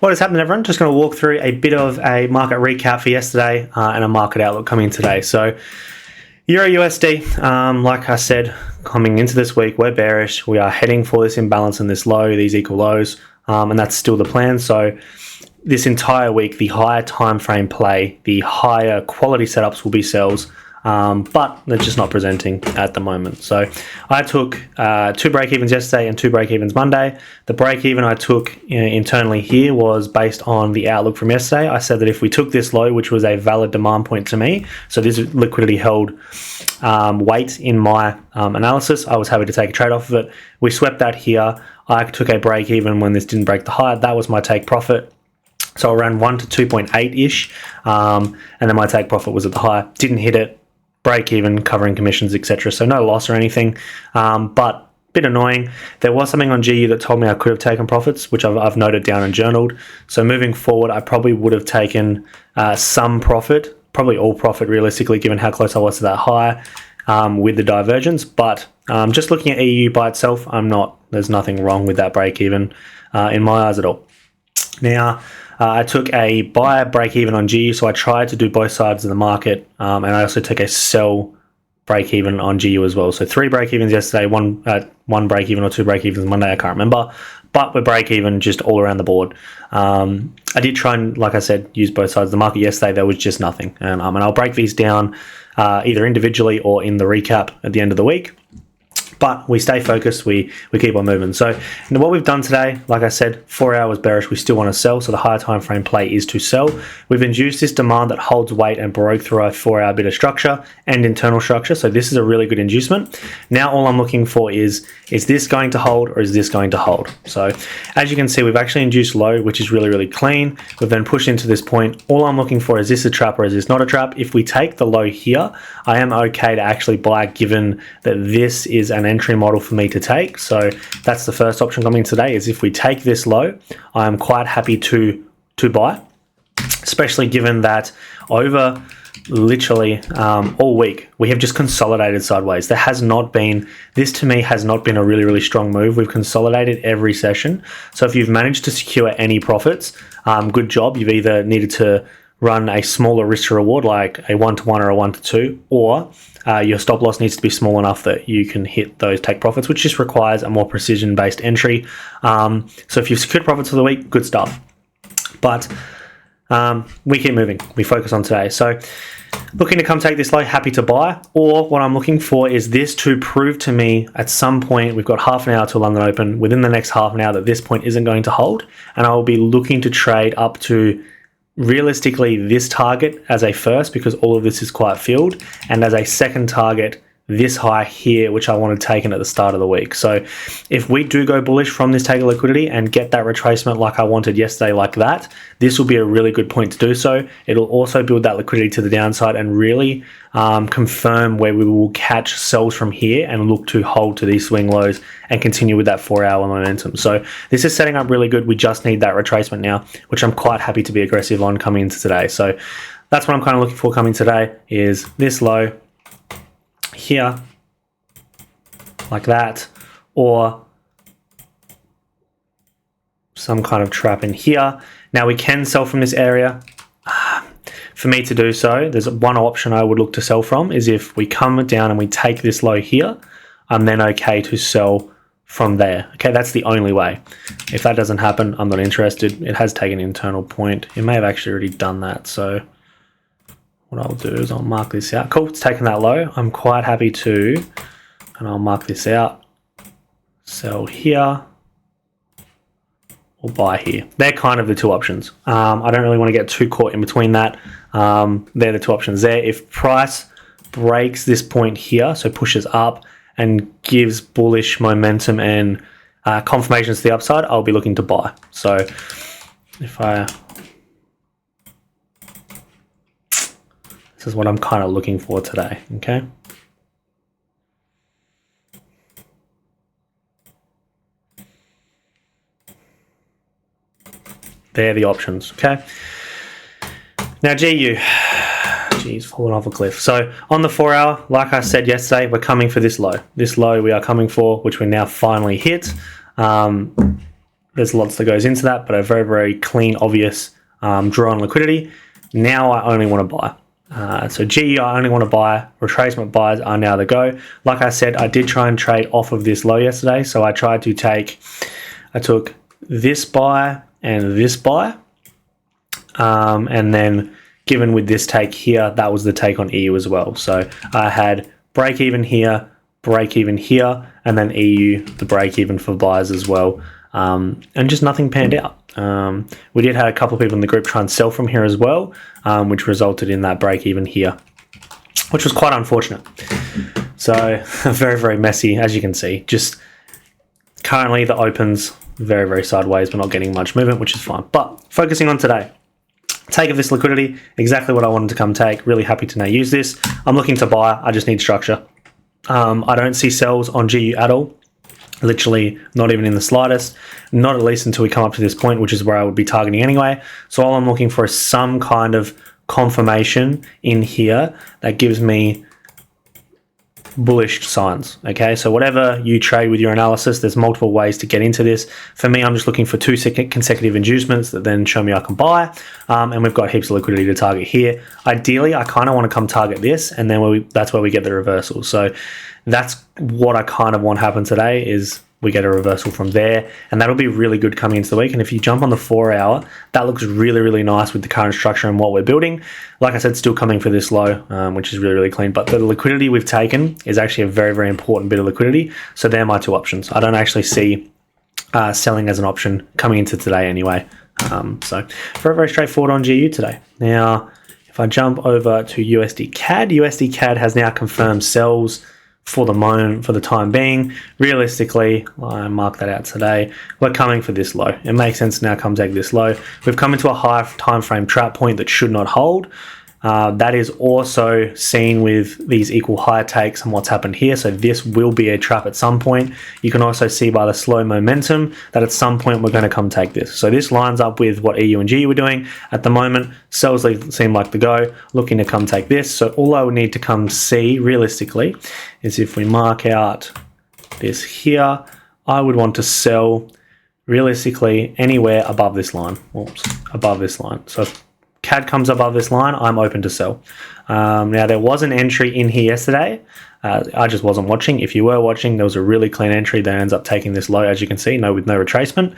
What has happened, everyone? Just going to walk through a bit of a market recap for yesterday and a market outlook coming today. So, EURUSD, like I said, coming into this week, we're bearish. We are heading for this imbalance and this low, these equal lows, and that's still the plan. So, this entire week, the higher time frame play, the higher quality setups will be sells. But they're just not presenting at the moment. So I took 2 break-evens yesterday and 2 break-evens Monday. The break-even I took internally here was based on the outlook from yesterday. I said that if we took this low, which was a valid demand point to me, so this liquidity held weight in my analysis, I was happy to take a trade off of it. We swept that here. I took a break-even when this didn't break the high. That was my take profit. So around 1 to 2.8-ish, and then my take profit was at the high. Didn't hit it. Break even, covering commissions, etc. So no loss or anything, but a bit annoying. There was something on GU that told me I could have taken profits, which I've noted down and journaled. So moving forward, I probably would have taken some profit, probably all profit realistically, given how close I was to that high with the divergence. But just looking at EU by itself, there's nothing wrong with that break even in my eyes at all. Now, I took a buy break-even on GU, so I tried to do both sides of the market, and I also took a sell break-even on GU as well. So 3 break-evens yesterday, one break-even or 2 break-evens Monday, I can't remember, but we're break-even just all around the board. I did try and, like I said, use both sides of the market yesterday. There was just nothing, and I'll break these down either individually or in the recap at the end of the week. But we stay focused, we keep on moving. So what we've done today, like I said, 4 hours bearish, we still want to sell. So the higher time frame play is to sell. We've induced this demand that holds weight and broke through a 4-hour bit of structure and internal structure. So this is a really good inducement. Now all I'm looking for is this going to hold or is this going to hold? So as you can see, we've actually induced low, which is really, really clean. We've then pushed into this point. All I'm looking for is this a trap or is this not a trap? If we take the low here, I am okay to actually buy, given that this is an entry model for me to take. So that's the first option coming today, is if we take this low, I am quite happy to buy, especially given that over literally all week we have just consolidated sideways. This to me has not been a really, really strong move. We've consolidated every session. So if you've managed to secure any profits, good job. You've either needed to run a smaller risk to reward, like a 1-to-1 or a 1-to-2, or your stop loss needs to be small enough that you can hit those take profits, which just requires a more precision-based entry. So if you've secured profits for the week, good stuff. But we keep moving. We focus on today. So looking to come take this low, happy to buy. Or what I'm looking for is this to prove to me at some point, we've got half an hour to London Open, within the next half an hour, that this point isn't going to hold. And I will be looking to trade up to realistically this target as a first, because all of this is quite filled, and as a second target, this high here, which I wanted taken at the start of the week. So if we do go bullish from this take of liquidity and get that retracement like I wanted yesterday, like that, this will be a really good point to do so. It'll also build that liquidity to the downside and really confirm where we will catch sells from here and look to hold to these swing lows and continue with that 4-hour momentum. So this is setting up really good. We just need that retracement now, which I'm quite happy to be aggressive on coming into today. So that's what I'm kind of looking for coming today, is this low here, like that, or some kind of trap in here. Now we can sell from this area. For me to do so, there's one option I would look to sell from, is if we come down and we take this low here, I'm then okay to sell from there. Okay, that's the only way. If that doesn't happen, I'm not interested. It has taken an internal point. It may have actually already done that. So what I'll do is I'll mark this out. Cool, it's taken that low. I'm quite happy to, and I'll mark this out, sell here or buy here. They're kind of the two options. I don't really want to get too caught in between that. They're the two options there. If price breaks this point here, so pushes up and gives bullish momentum and confirmations to the upside, I'll be looking to buy. So if this is what I'm kind of looking for today, okay? They're the options, okay? Now GU, geez, falling off a cliff. So on the 4-hour, like I said yesterday, we're coming for this low. This low we are coming for, which we now finally hit. there's lots that goes into that, but a very, very clean, obvious draw on liquidity. Now I only want to buy. So GU, I only want to buy. Retracement buys are now the go. Like I said, I did try and trade off of this low yesterday. So I tried to I took this buy and this buy. And then given with this take here, that was the take on EU as well. So I had break even here, and then EU, the break even for buys as well. And just nothing panned out. We did have a couple of people in the group try and sell from here as well, which resulted in that break even here, which was quite unfortunate. So very, very messy, as you can see. Just currently the opens very, very sideways. We're not getting much movement, which is fine. But focusing on today, take of this liquidity, exactly what I wanted to come take. Really happy to now use this. I'm looking to buy. I just need structure. I don't see sells on GU at all. Literally not even in the slightest, not at least until we come up to this point, which is where I would be targeting anyway. So all I'm looking for is some kind of confirmation in here that gives me bullish signs. Okay, so whatever you trade with your analysis, there's multiple ways to get into this. For me, I'm just looking for 2 consecutive inducements that then show me I can buy, and we've got heaps of liquidity to target here. Ideally, I kind of want to come target this, and then that's where we get the reversal. So that's what I kind of want to happen today, is we get a reversal from there, and that'll be really good coming into the week. And if you jump on the 4 hour, that looks really, really nice with the current structure and what we're building. Like I said, still coming for this low, which is really, really clean. But the liquidity we've taken is actually a very, very important bit of liquidity. So they're my 2 options. I don't actually see selling as an option coming into today anyway. So very, very straightforward on GU today. Now, if I jump over to USDCAD, USDCAD has now confirmed sells for the moment, for the time being. Realistically, I mark that out today, we're coming for this low. It makes sense now come take this low. We've come into a high time frame trap point that should not hold. That is also seen with these equal high takes and what's happened here. So this will be a trap at some point. You can also see by the slow momentum that at some point we're going to come take this. So this lines up with what EU and GU were doing at the moment. Sells seem like the go, looking to come take this. So all I would need to come see realistically is if we mark out this here, I would want to sell realistically anywhere above this line. Oops, above this line. So if CAD comes above this line, I'm open to sell. Now, there was an entry in here yesterday. I just wasn't watching. If you were watching, there was a really clean entry that ends up taking this low, as you can see, with no retracement.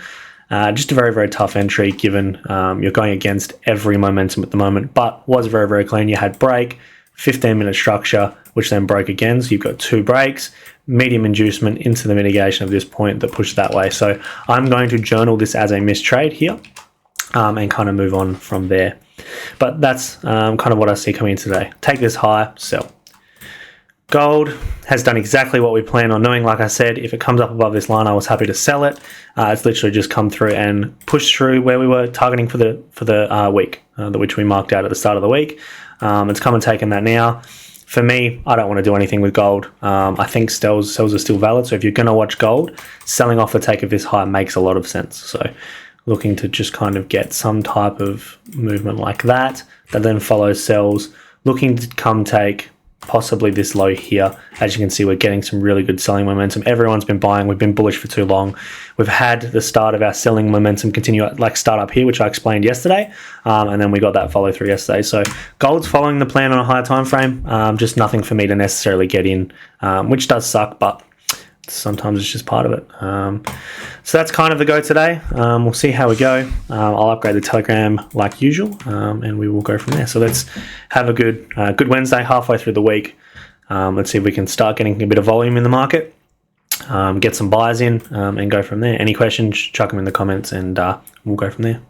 Just a very, very tough entry given you're going against every momentum at the moment, but was very, very clean. You had break, 15-minute structure, which then broke again. So you've got 2 breaks, medium inducement into the mitigation of this point that pushed that way. So I'm going to journal this as a missed trade here and kind of move on from there. But that's kind of what I see coming in today. Take this high, sell. Gold has done exactly what we planned on doing. Like I said, if it comes up above this line, I was happy to sell it. It's literally just come through and pushed through where we were targeting for the week, which we marked out at the start of the week. It's come and taken that now. For me, I don't want to do anything with gold. I think sells are still valid. So if you're going to watch gold, selling off the take of this high makes a lot of sense. So looking to just kind of get some type of movement like that then follows sells, looking to come take possibly this low here. As you can see, we're getting some really good selling momentum. Everyone's been buying. We've been bullish for too long. We've had the start of our selling momentum continue, like start up here, which I explained yesterday, and then we got that follow through yesterday. So gold's following the plan on a higher time frame. Just nothing for me to necessarily get in, which does suck, but sometimes it's just part of it. So that's kind of the go today. We'll see how we go. I'll upgrade the Telegram like usual, and we will go from there. So let's have a good Wednesday, halfway through the week. Let's see if we can start getting a bit of volume in the market, get some buys in, and go from there. Any questions, chuck them in the comments, and we'll go from there.